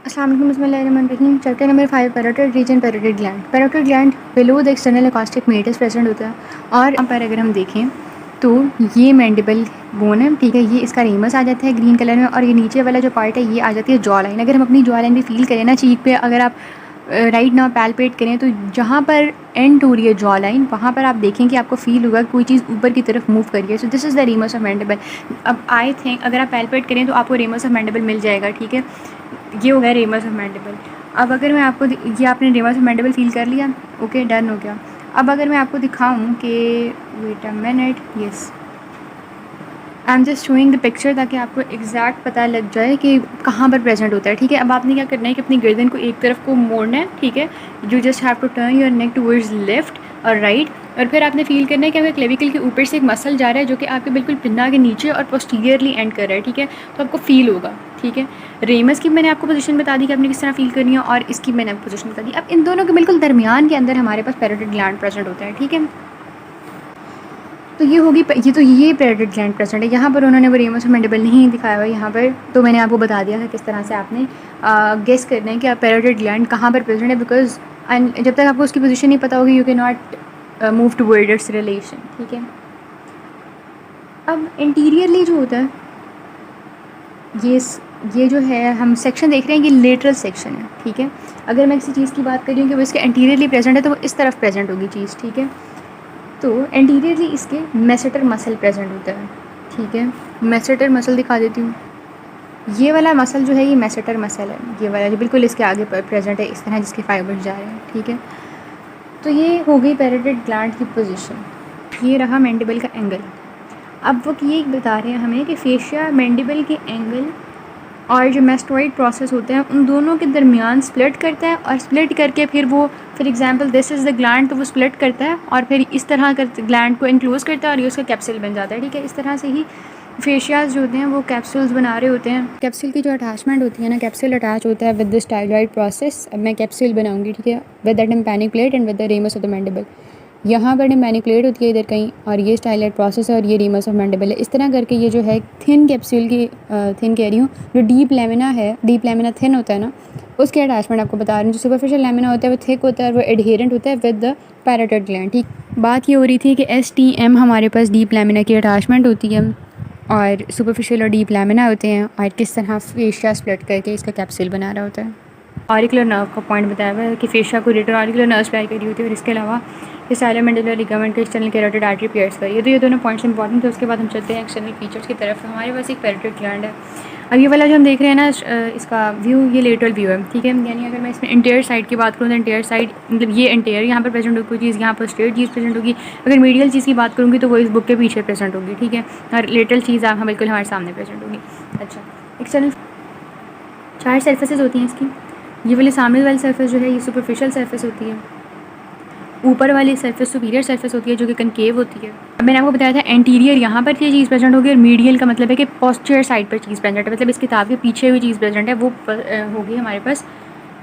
अस्सलाम वालेकुम, बिस्मिल्लाहिर्रहमानिर्रहीम। Chapter number 5, parotid region, parotid gland. Parotid gland below the external acoustic meatus present होता है। और यहाँ पर अगर हम देखें तो ये मैंडिबल बोन है, ठीक है, ये इसका रेमस आ जाता है ग्रीन कलर में, और ये नीचे वाला जो पार्ट है ये आ जाती है जॉ लाइन। अगर हम अपनी जॉ लाइन भी फील करें ना चीक पे, अगर आप राइट नाउ पैल्पेट करें तो जहाँ पर एंड हो रही है जॉ लाइन वहाँ पर आप देखें कि आपको फील होगा कोई चीज़ ऊपर की तरफ मूव कर रही है। So this is the ramus of mandible. अब आई थिंक अगर आप पैल्पेट करें तो आपको रेमस ऑफ मैंडिबल मिल जाएगा, ठीक है। ये हो गया रेमस ऑफ मैंडिबल। अब अगर मैं आपको ये आपने रेमस ऑफ मैंडिबल फील कर लिया, ओके, डन हो गया। अब अगर मैं आपको दिखाऊं कि wait a minute, yes, I am just showing the picture ताकि आपको एग्जैक्ट पता लग जाए कि कहाँ पर प्रेजेंट होता है, ठीक है। अब आपने क्या करना है कि अपनी गर्दन को एक तरफ को मोड़ना है, ठीक है। You just have to turn your neck towards left और राइट, और फिर आपने फील करना है कि आपके क्लेविकल के ऊपर से एक मसल जा रहा है जो कि आपके बिल्कुल पिन्ना के नीचे और पोस्टीरियरली एंड कर रहा है, ठीक है। तो आपको फील होगा, ठीक है। रेमस की मैंने आपको पोजीशन बता दी कि आपने किस तरह फील करनी है, और इसकी मैंने आपको पोजीशन बता दी। अब इन दोनों के बिल्कुल दरमियान के अंदर हमारे पास पैरोटिड ग्लैंड प्रेजेंट होता है, ठीक है। तो ये होगी, ये पैरोटिड ग्लैंड प्रेजेंट है। यहाँ पर उन्होंने वो रेमस ऑफ मैंडिबल नहीं दिखाया हुआ यहाँ पर, तो मैंने आपको बता दिया है किस तरह से आपने गेस करना है कि आप पैरोटिड ग्लैंड कहाँ पर प्रेजेंट है, बिकॉज जब तक आपको उसकी पोजीशन नहीं पता होगी you can not move toward it's relation, ठीक है। अब इंटीरियरली जो होता है ये जो है हम सेक्शन देख रहे हैं, ये लेटरल सेक्शन है, ठीक है। अगर मैं किसी चीज़ की बात कर रही हूँ कि वो इसके एंटीरियरली प्रेजेंट है तो वो इस तरफ प्रेजेंट होगी चीज़, ठीक है। तो एंटीरियरली इसके मैसेटर मसल प्रेजेंट होता है, ठीक है। मैसेटर मसल दिखा देती हूँ। ये वाला मसल जो है ये मैसेटर मसल है, ये वाला जो बिल्कुल इसके आगे पर प्रेजेंट है इस तरह जिसके फाइबर्स जा रहे हैं, ठीक है। तो ये हो गई पैरोटिड ग्लैंड की पोजीशन। ये रहा मैंडिबल का एंगल। अब वो ये बता रहे हैं हमें कि फेशिया मैंडिबल के एंगल और जो मैस्टोइड प्रोसेस होते हैं उन दोनों के दरमियान स्प्लिट करता है, और स्प्लिट करके फिर वो for example this is the gland, तो वो स्प्लिट करता है और फिर इस तरह कर ग्लैंड को इनक्लोज करता है और ये उसका कैप्सूल बन जाता है, ठीक है। इस तरह से ही फेशियाज जो होते हैं वो कैप्सूल्स बना रहे होते हैं। कैप्सूल की जो अटैचमेंट होती है ना, कैप्सूल अटैच होता है विद द स्टाइलॉइड प्रोसेस। अब मैं कैप्सूल बनाऊंगी, ठीक है, with the tympanic plate and with the ramus of the mandible. यहाँ पर टिम्पैनिक प्लेट होती है इधर कहीं, और ये स्टाइलॉइड प्रोसेस है और ये रेमस ऑफ मैंडिबल है। इस तरह करके ये जो है थिन कैप्सूल की थिन कह रही हूँ, जो डीप लेमिना है, डीप लेमिना थिन होता है ना, उसके अटैचमेंट आपको बता रही हूँ। जो सुपरफिशियल लेमिना होता है वो थिक होता है और वो एडहेरेंट होता है विद द पैरोटिड ग्लैंड, ठीक। बात ये हो रही थी कि STM हमारे पास डीप लेमिना की अटैचमेंट होती है और सुपरफिशियल और डीप लेमिना होते हैं, और किस तरह फेशिया स्प्लिट करके इसका कैप्सूल बना रहा होता है। ऑरिकुलर नर्व का पॉइंट बताया हुआ है कि फेशिया को रेटर ऑरिकुलर नर्व सप्लाई करी होती है, और इसके अलावा स्टाइलोमेंडुलर लिगामेंट के एक्सटर्नल कैरोटिड आर्टरी पियर्स करिए। तो ये दोनों पॉइंट्स इंपॉर्टेंट थे। उसके बाद हम चलते हैं एक्सटर्नल फीचर्स की तरफ। हमारे पास एक पैरोटिड ग्लैंड है। अब ये वाला जो हम देख रहे हैं ना, इसका व्यू ये लेटरल व्यू है, ठीक है। यानी अगर मैं इसमें इंटीरियर साइड की बात करूँ तो इंटीरियर साइड मतलब ये इंटीरियर यहाँ पर प्रेजेंट होगी कोई चीज़, यहाँ पर स्ट्रेट चीज़ प्रेजेंट होगी। अगर मीडियल चीज़ की बात करूँगी तो वो इस बुक के पीछे प्रेजेंट होगी, ठीक है, और लेटरल चीज़ आप बिल्कुल हमारे सामने प्रेजेंट होगी। अच्छा, एक्सटर्नल 4 सर्फेसेज होती हैं इसकी। ये वाली सामने वाली सरफेस जो है ये सुपरफिशियल सरफेस होती है। ऊपर वाली सरफेस सुपीरियर सरफेस होती है जो कि कनकेव होती है। अब मैंने आपको बताया था एंटीरियर यहाँ पर ये चीज़ प्रेजेंट होगी, और मीडियल का मतलब है कि पोस्टीरियर साइड पर चीज़ प्रेजेंट है, मतलब इस किताब के पीछे हुई चीज़ प्रेजेंट है वो होगी हमारे पास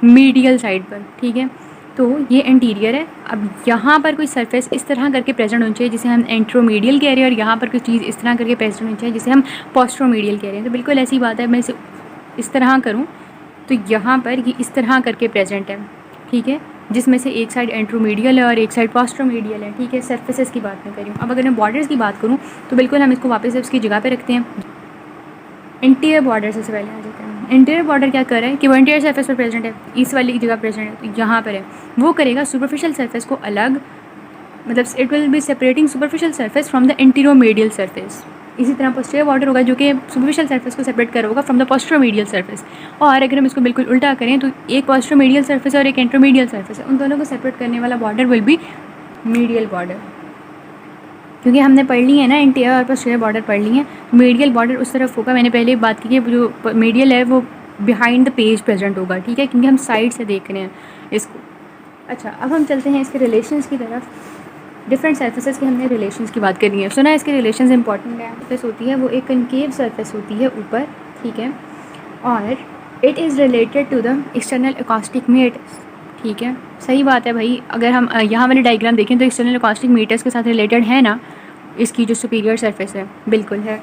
मीडियल साइड पर, ठीक है। तो ये एंटीरियर है। अब यहाँ पर कोई सरफेस इस तरह करके प्रेजेंट होनी चाहिए जिसे हम एंट्रोमीडियल कह रहे हैं, और यहाँ पर कोई चीज़ इस तरह करके प्रेजेंट होनी चाहिए जिसे हम पोस्ट्रोमीडियल कह रहे हैं। तो बिल्कुल ऐसी बात है, मैं इसे इस तरह करूँ तो यहाँ पर ये इस तरह करके प्रेजेंट है, ठीक है, जिसमें से एक साइड एंट्रोमीडियल है और एक साइड पोस्ट्रोमीडियल है, ठीक है। सरफेसेस की बात मैं कर रही हूँ। अब अगर मैं बॉर्डर्स की बात करूँ तो बिल्कुल हम इसको वापस उसकी जगह पे रखते हैं। इंटीरियर बॉर्डर से पहले आ जाते हैं। इंटीरियर बॉर्डर क्या कर रहा है कि वो इंटीरियर सरफेस पर प्रेजेंट है, इस वाली जगह प्रेजेंट है, तो यहाँ पर है, वो करेगा सुपरफिशियल सरफेस को अलग, मतलब it will be separating superficial surface from the anteromedial surface. इसी तरह पोस्टीरियर बॉर्डर होगा जो कि सुपरफिशियल सरफेस को सेपरेट कर होगा फ्रॉम द पोस्ट्रोमीडियल सरफेस। और अगर हम इसको बिल्कुल उल्टा करें तो एक पोस्ट्रोमीडियल सरफेस और एक एंट्रोमीडियल सरफेस है, उन दोनों को सेपरेट करने वाला border will be medial border. क्योंकि हमने पढ़ ली है ना इंटीरियर और पोस्टीरियर बॉर्डर पढ़ ली है, मीडियल बॉर्डर उस तरफ होगा। मैंने पहले बात की कि जो मीडियल है वो बिहाइंड द पेज प्रेजेंट होगा, ठीक है, क्योंकि हम साइड से देख रहे हैं इसको। अच्छा, अब हम चलते हैं इसके रिलेशंस की तरफ। डिफरेंट सरफेसेस की हमने रिलेशंस की बात करनी है। सुना इसके रिलेशंस इंपॉर्टेंट है। सरफेस होती है वो एक कनकेव सरफेस होती है ऊपर, ठीक है, और it is related to the external acoustic meatus, ठीक है। सही बात है भाई, अगर हम यहाँ वाली डायग्राम देखें तो एक्सटर्नल अकॉस्टिक मेटर्स के साथ रिलेटेड है ना इसकी जो सुपीरियर सरफेस है, बिल्कुल है।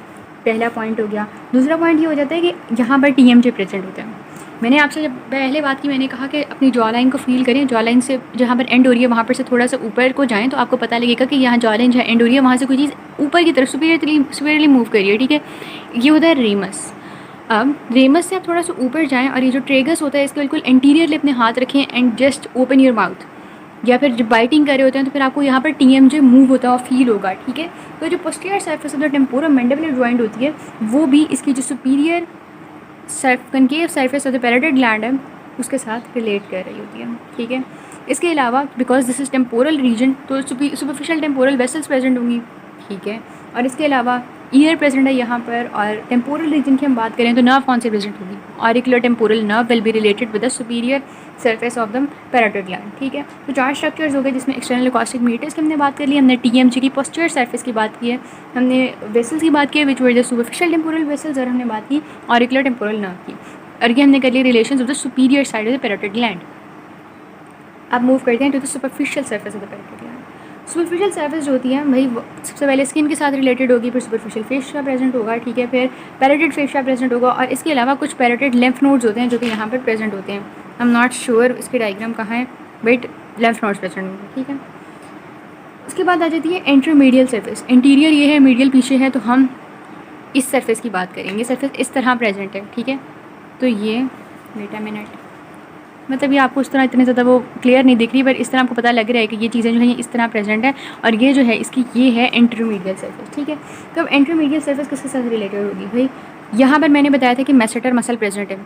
पहला पॉइंट हो गया। दूसरा पॉइंट ये हो जाता है कि यहाँ पर TMJ प्रेजेंट होते हैं। मैंने आपसे जब पहले बात की, मैंने कहा कि अपनी जॉ लाइन को फील करें, जॉ लाइन से जहाँ पर एंड हो रही है वहाँ पर से थोड़ा सा ऊपर को जाएँ तो आपको पता लगेगा कि यहाँ जॉ लाइन जहाँ एंड हो रही है वहाँ से कोई चीज़ ऊपर की तरफ सुपीरियरली मूव कर रही है, ठीक है। ये होता है रेमस। अब रेमस से आप थोड़ा सा ऊपर जाएँ और ये जो ट्रेगस होता है इसके बिल्कुल इंटीरियरली अपने हाथ रखें and just open your mouth, या फिर जब बाइटिंग कर रहे होते हैं तो फिर आपको यहाँ पर TMJ मूव होता है और फील होगा, ठीक है। तो जो posterior surface of the temporomandibular joint होती है वो भी इसकी जो superior concave surface of the parietal gland है उसके साथ रिलेट कर रही होती है, ठीक है। इसके अलावा because this is temporal region तो सुपरफिशियल टेम्पोरल वेसल्स प्रेजेंट होंगी, ठीक है। और इसके अलावा ईयर प्रेजेंट है यहाँ पर, और टेम्पोरल रीजन की हम बात करें तो नर्व कौन से प्रेजेंट होगी, auricular temporal nerve will be related with the superior surface of the parietal gland, ठीक है। तो 4 स्ट्रक्चर्स हो गए जिसमें एक्सटर्नल अकॉस्टिक मीटर्स की हमने बात कर ली, हमने TMJ की पोस्टीरियर सरफेस की बात की है, हमने वेसल्स की बात की है which were the superficial temporal vessels, और हमने बात की ऑरिकुलर टेम्पोरल नर्व की, और ये हमने कर लिया relations of the superior side of the parietal gland. अब मूव करते हैं to the superficial surface of the parietal gland. Superficial surface जो होती है भाई सबसे पहले स्किन के साथ रिलेटेड होगी, फिर सुपरफिशियल फेशिया प्रेजेंट होगा, ठीक है, फिर पैराइटेड फेशिया प्रेजेंट होगा, और इसके अलावा कुछ पैराइटेड लिम्फ नोड्स होते हैं जो कि यहाँ पर प्रेजेंट होते हैं। आई एम नॉट श्योर इसके डायग्राम कहाँ है, बट लिम्फ नोड्स प्रेजेंट होंगे, ठीक है। उसके बाद आ जाती है इंटरमीडियल सरफेस। इंटीरियर ये है, मीडियल पीछे है, तो हम इस सरफेस की बात करेंगे। सरफेस इस तरह प्रेजेंट है, ठीक है। तो ये वेट अ मिनट, मतलब ये आपको इस तरह इतने ज़्यादा वो क्लियर नहीं दिख रही, पर इस तरह आपको पता लग रहा है कि ये चीज़ें जो हैं इस तरह प्रेजेंट है, और ये जो है इसकी ये है इंटरमीडियल सरफेस, ठीक है। तो अब इंटरमीडियल सरफेस किसके साथ रिलेटेड होगी भाई, यहाँ पर मैंने बताया था कि मैसेटर मसल प्रेजेंट है,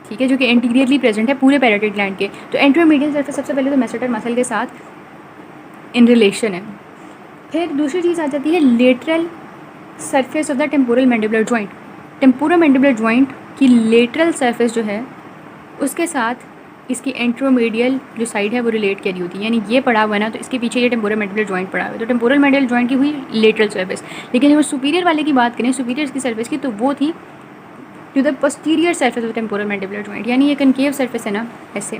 ठीक है, जो कि इंटीरियरली प्रेजेंट है पूरे पैराइटल ग्लैंड के। तो इंटरमीडियल सरफेस सबसे पहले तो मैसेटर मसल के साथ इन रिलेशन है। फिर दूसरी चीज़ आ जाती है lateral surface of the temporal mandibular joint. Temporomandibular joint की लेटरल सरफेस जो है उसके साथ इसकी एंट्रोमीडियल जो साइड है वो रिलेट करी होती है, यानी ये पड़ा हुआ है ना, तो इसके पीछे ये टेम्पोरोमैंडिबुलर जॉइंट पड़ा हुआ है, तो टेम्पोरोमैंडिबुलर जॉइंट की हुई लेटरल सरफेस। लेकिन जब सुपीरियर वाले की बात करें, सुपीरियर की सरफेस की, तो वो थी to the posterior surface of temporomandibular joint, यानी ये कनकेव सरफेस है ना ऐसे।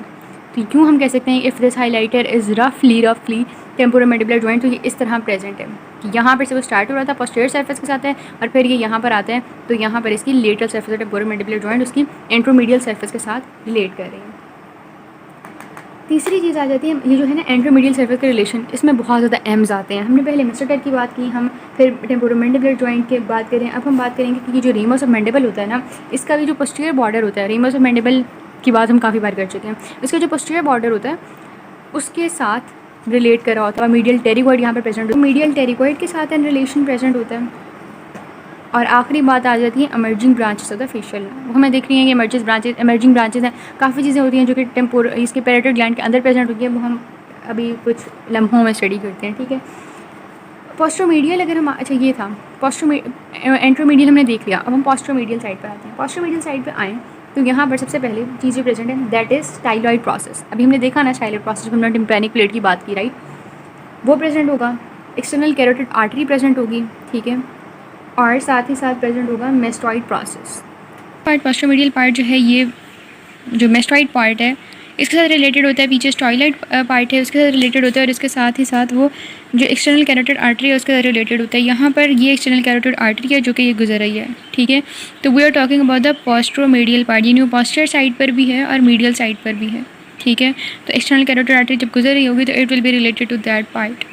तो यूँ हम कह सकते हैं इफ़ दिस हाईलाइटर इज़ रफली टेम्पोरोमैंडिबुलर जॉइंट, तो ये इस तरह प्रेजेंट है कि यहाँ पर से वो स्टार्ट हो रहा था पोस्टीरियर सरफेस के साथ है, और फिर ये यहाँ पर आता है, तो यहाँ पर इसकी lateral surface of temporomandibular joint उसकी एंट्रोमीडियल सरफेस के साथ रिलेट कर रही है। तीसरी चीज़ आ जाती है ये जो है ना एंट्रोमीडियल सरफेस के रिलेशन, इसमें बहुत ज़्यादा एम्स आते हैं। हमने पहले मैसेटर की बात की, हम फिर टेम्पोरोमैंडिबुलर जॉइंट की बात करें, अब हम बात करेंगे कि ये जो रेमस ऑफ मैंडिबल होता है ना, इसका भी जो पोस्टीरियर बॉर्डर होता है, रेमस ऑफ मैंडिबल की बात हम काफ़ी बार कर चुके हैं, इसका जो पोस्टीरियर बॉर्डर होता है उसके साथ रिलेट कर रहा होता है। मीडियल टेरिगॉइड यहाँ पर प्रेजेंट होता है, मीडियल टेरिगॉइड के साथ इन रिलेशन प्रेजेंट होता है। और आखिरी बात आ जाती है emerging branches of the facial nerve. वो हमें देख रही हैं कि एमर्जिंग ब्रांचेस हैं, काफ़ी चीज़ें होती हैं जो कि इसके पैराइटल ग्लैंड के अंदर प्रेजेंट होती है, वो हम अभी कुछ लम्हों में स्टडी करते हैं, ठीक है। पोस्ट्रोमीडियल अगर हम, अच्छा ये था एंट्रोमीडियल हमने देख लिया, अब हम पोस्ट्रोमीडियल साइड पर आते हैं। पोस्ट्रोमीडियल साइड पर आएँ तो यहाँ पर सबसे पहले चीज़ें प्रेजेंट है, दैट इज़ स्टाइलॉइड प्रोसेस। अभी हमने देखा ना स्टाइलॉइड प्रोसेस, हमने टिम्पैनिक प्लेट की बात की, राइट, वो प्रेजेंट होगा। एक्सटर्नल कैरोटिड आर्टरी प्रेजेंट होगी, ठीक है, और साथ ही साथ प्रेजेंट होगा मेस्टॉइड प्रोसेस। पोस्ट्रोमीडियल पार्ट जो है, ये जो मेस्टॉइड पार्ट है इसके साथ रिलेटेड होता है, पीछे स्टाइलॉइड पार्ट है उसके साथ रिलेटेड होता है, और इसके साथ ही साथ वो जो एक्सटर्नल कैरोटिड आर्टरी है उसके साथ रिलेटेड होता है। यहाँ पर ये एक्सटर्नल कैरोटिड आर्टरी है जो कि ये गुजर रही है, ठीक है। तो we are talking about the posteromedial part, यानी वो पोस्टीरियर साइड पर भी है और मीडियल साइड पर भी है, ठीक है। तो एक्सटर्नल कैरोटिड आर्टरी जब गुजर रही होगी तो it will be related to that part.